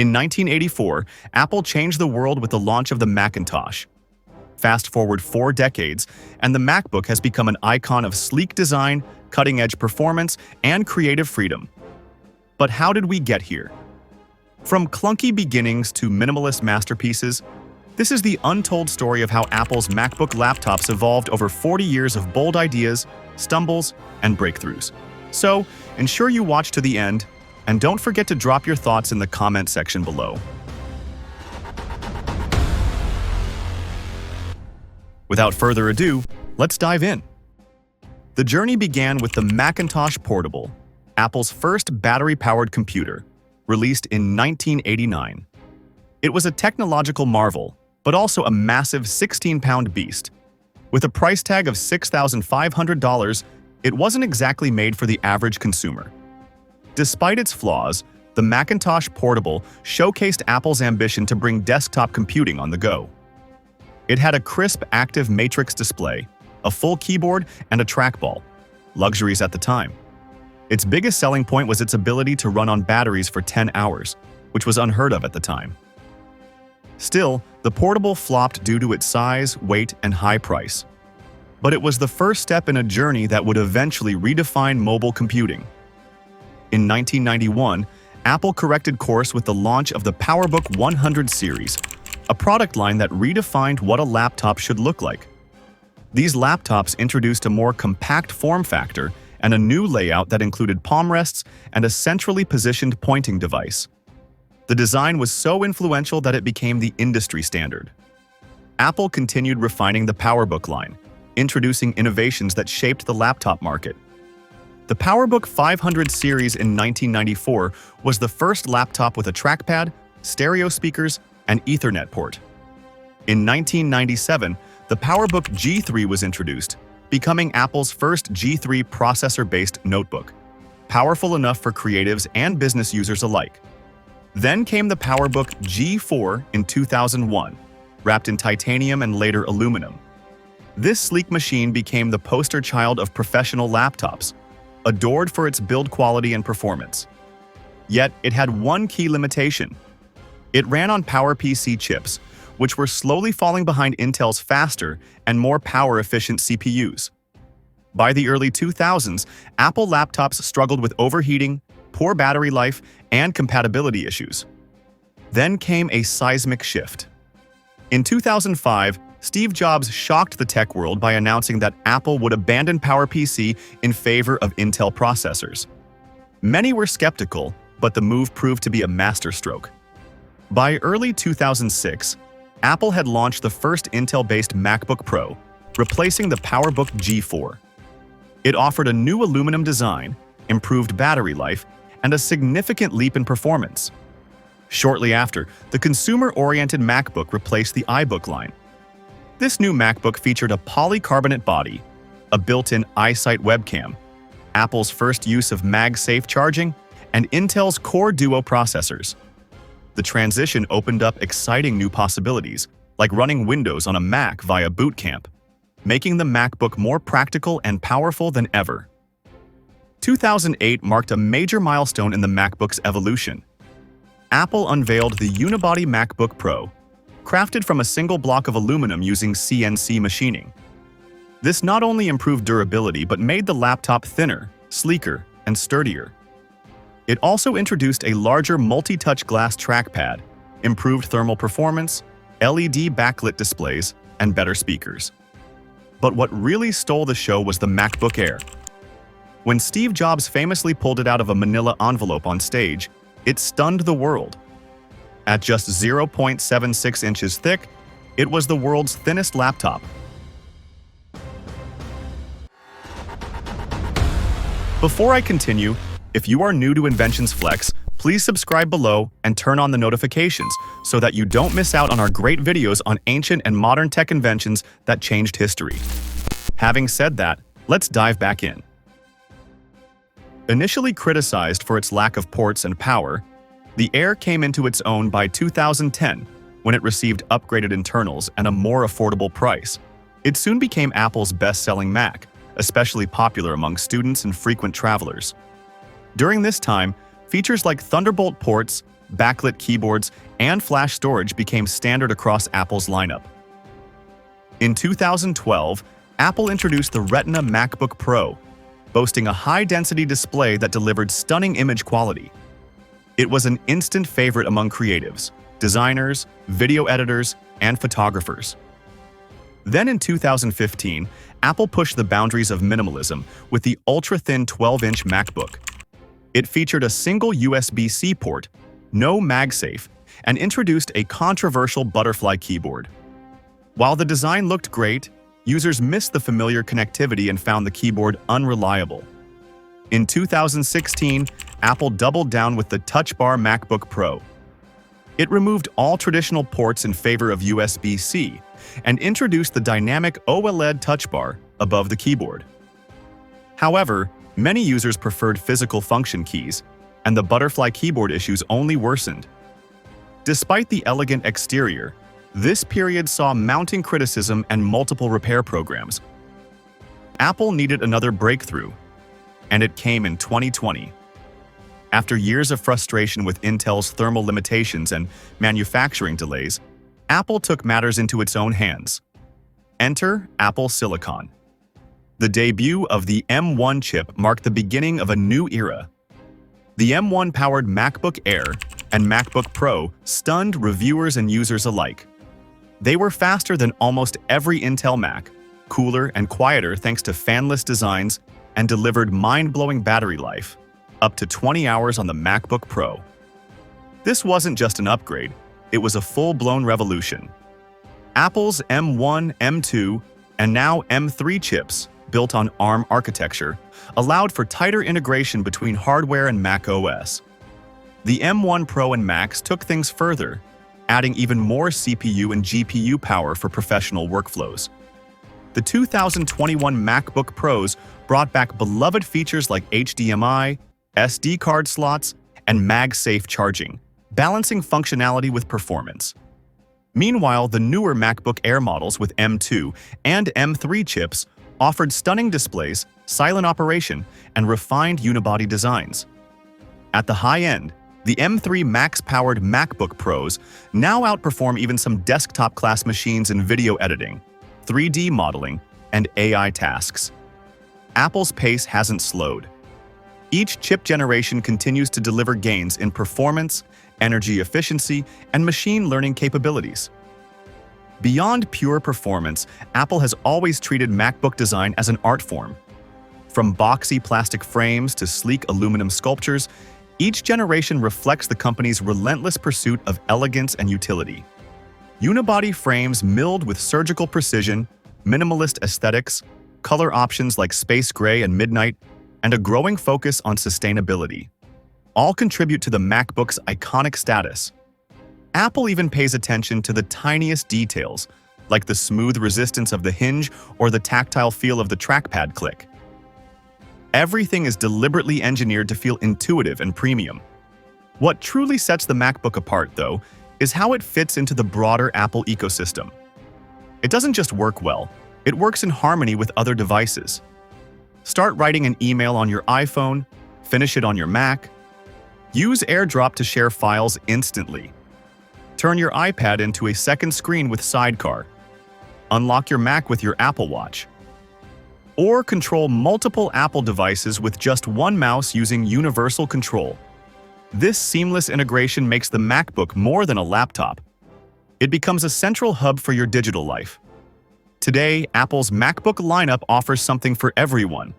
In 1984, Apple changed the world with the launch of the Macintosh. Fast forward 4 decades, and the MacBook has become an icon of sleek design, cutting-edge performance, and creative freedom. But how did we get here? From clunky beginnings to minimalist masterpieces, this is the untold story of how Apple's MacBook laptops evolved over 40 years of bold ideas, stumbles, and breakthroughs. So, ensure you watch to the end, and don't forget to drop your thoughts in the comment section below. Without further ado, let's dive in. The journey began with the Macintosh Portable, Apple's first battery-powered computer, released in 1989. It was a technological marvel, but also a massive 16-pound beast. With a price tag of $6,500, it wasn't exactly made for the average consumer. Despite its flaws, the Macintosh Portable showcased Apple's ambition to bring desktop computing on the go. It had a crisp active matrix display, a full keyboard, and a trackball, luxuries at the time. Its biggest selling point was its ability to run on batteries for 10 hours, which was unheard of at the time. Still, the Portable flopped due to its size, weight, and high price. But it was the first step in a journey that would eventually redefine mobile computing. In 1991, Apple corrected course with the launch of the PowerBook 100 series, a product line that redefined what a laptop should look like. These laptops introduced a more compact form factor and a new layout that included palm rests and a centrally positioned pointing device. The design was so influential that it became the industry standard. Apple continued refining the PowerBook line, introducing innovations that shaped the laptop market. The PowerBook 500 series in 1994 was the first laptop with a trackpad, stereo speakers, and Ethernet port. In 1997, the PowerBook G3 was introduced, becoming Apple's first G3 processor-based notebook, powerful enough for creatives and business users alike. Then came the PowerBook G4 in 2001, wrapped in titanium and later aluminum. This sleek machine became the poster child of professional laptops, adored for its build quality and performance. Yet, it had one key limitation. It ran on PowerPC chips, which were slowly falling behind Intel's faster and more power-efficient CPUs. By the early 2000s, Apple laptops struggled with overheating, poor battery life, and compatibility issues. Then came a seismic shift. In 2005, Steve Jobs shocked the tech world by announcing that Apple would abandon PowerPC in favor of Intel processors. Many were skeptical, but the move proved to be a masterstroke. By early 2006, Apple had launched the first Intel-based MacBook Pro, replacing the PowerBook G4. It offered a new aluminum design, improved battery life, and a significant leap in performance. Shortly after, the consumer-oriented MacBook replaced the iBook line. This new MacBook featured a polycarbonate body, a built-in iSight webcam, Apple's first use of MagSafe charging, and Intel's Core Duo processors. The transition opened up exciting new possibilities, like running Windows on a Mac via Boot Camp, making the MacBook more practical and powerful than ever. 2008 marked a major milestone in the MacBook's evolution. Apple unveiled the Unibody MacBook Pro, crafted from a single block of aluminum using CNC machining. This not only improved durability but made the laptop thinner, sleeker, and sturdier. It also introduced a larger multi-touch glass trackpad, improved thermal performance, LED backlit displays, and better speakers. But what really stole the show was the MacBook Air. When Steve Jobs famously pulled it out of a manila envelope on stage, it stunned the world. At just 0.76 inches thick, it was the world's thinnest laptop. Before I continue, if you are new to Inventions Flex, please subscribe below and turn on the notifications so that you don't miss out on our great videos on ancient and modern tech inventions that changed history. Having said that, let's dive back in. Initially criticized for its lack of ports and power, the Air came into its own by 2010 when it received upgraded internals and a more affordable price. It soon became Apple's best-selling Mac, especially popular among students and frequent travelers. During this time, features like Thunderbolt ports, backlit keyboards, and flash storage became standard across Apple's lineup. In 2012, Apple introduced the Retina MacBook Pro, boasting a high-density display that delivered stunning image quality. It was an instant favorite among creatives, designers, video editors, and photographers. Then in 2015, Apple pushed the boundaries of minimalism with the ultra-thin 12-inch MacBook. It featured a single USB-C port, no MagSafe, and introduced a controversial butterfly keyboard. While the design looked great, users missed the familiar connectivity and found the keyboard unreliable. In 2016, Apple doubled down with the Touch Bar MacBook Pro. It removed all traditional ports in favor of USB-C and introduced the dynamic OLED Touch Bar above the keyboard. However, many users preferred physical function keys, and the butterfly keyboard issues only worsened. Despite the elegant exterior, this period saw mounting criticism and multiple repair programs. Apple needed another breakthrough, and it came in 2020. After years of frustration with Intel's thermal limitations and manufacturing delays, Apple took matters into its own hands. Enter Apple Silicon. The debut of the M1 chip marked the beginning of a new era. The M1-powered MacBook Air and MacBook Pro stunned reviewers and users alike. They were faster than almost every Intel Mac, cooler and quieter thanks to fanless designs, and delivered mind-blowing battery life, up to 20 hours on the MacBook Pro. This wasn't just an upgrade, it was a full-blown revolution. Apple's M1, M2, and now M3 chips, built on ARM architecture, allowed for tighter integration between hardware and Mac OS. The M1 Pro and Max took things further, adding even more CPU and GPU power for professional workflows. The 2021 MacBook Pros brought back beloved features like HDMI, SD card slots, and MagSafe charging, balancing functionality with performance. Meanwhile, the newer MacBook Air models with M2 and M3 chips offered stunning displays, silent operation, and refined unibody designs. At the high end, the M3 Max-powered MacBook Pros now outperform even some desktop-class machines in video editing, 3D modeling, and AI tasks. Apple's pace hasn't slowed. Each chip generation continues to deliver gains in performance, energy efficiency, and machine learning capabilities. Beyond pure performance, Apple has always treated MacBook design as an art form. From boxy plastic frames to sleek aluminum sculptures, each generation reflects the company's relentless pursuit of elegance and utility. Unibody frames milled with surgical precision, minimalist aesthetics, color options like space gray and midnight, and a growing focus on sustainability all contribute to the MacBook's iconic status. Apple even pays attention to the tiniest details, like the smooth resistance of the hinge or the tactile feel of the trackpad click. Everything is deliberately engineered to feel intuitive and premium. What truly sets the MacBook apart, though, is how it fits into the broader Apple ecosystem. It doesn't just work well, it works in harmony with other devices. Start writing an email on your iPhone, finish it on your Mac. Use AirDrop to share files instantly. Turn your iPad into a second screen with Sidecar. Unlock your Mac with your Apple Watch. Or control multiple Apple devices with just one mouse using Universal Control. This seamless integration makes the MacBook more than a laptop. It becomes a central hub for your digital life. Today, Apple's MacBook lineup offers something for everyone.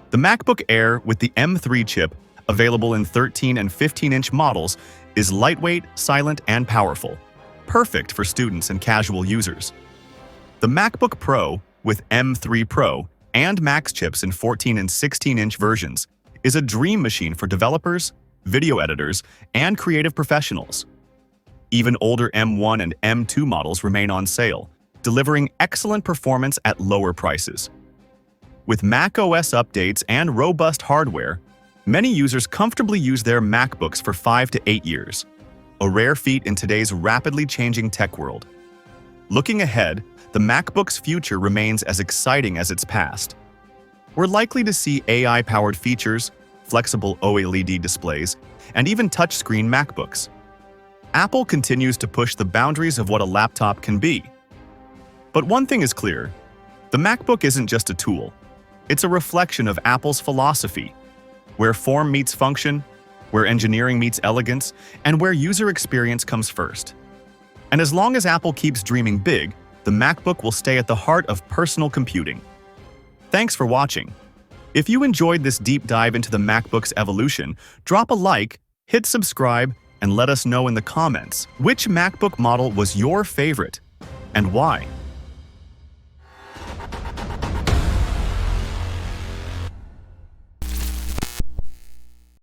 The MacBook Air with the M3 chip, available in 13 and 15-inch models, is lightweight, silent, and powerful, perfect for students and casual users. The MacBook Pro, with M3 Pro and Max chips in 14 and 16-inch versions, is a dream machine for developers, video editors, and creative professionals. Even older M1 and M2 models remain on sale, delivering excellent performance at lower prices. With Mac OS updates and robust hardware, many users comfortably use their MacBooks for 5 to 8 years, a rare feat in today's rapidly changing tech world. Looking ahead, the MacBook's future remains as exciting as its past. We're likely to see AI-powered features, flexible OLED displays, and even touchscreen MacBooks. Apple continues to push the boundaries of what a laptop can be. But one thing is clear: the MacBook isn't just a tool. It's a reflection of Apple's philosophy, where form meets function, where engineering meets elegance, and where user experience comes first. And as long as Apple keeps dreaming big, the MacBook will stay at the heart of personal computing. Thanks for watching. If you enjoyed this deep dive into the MacBook's evolution, drop a like, hit subscribe, and let us know in the comments which MacBook model was your favorite and why.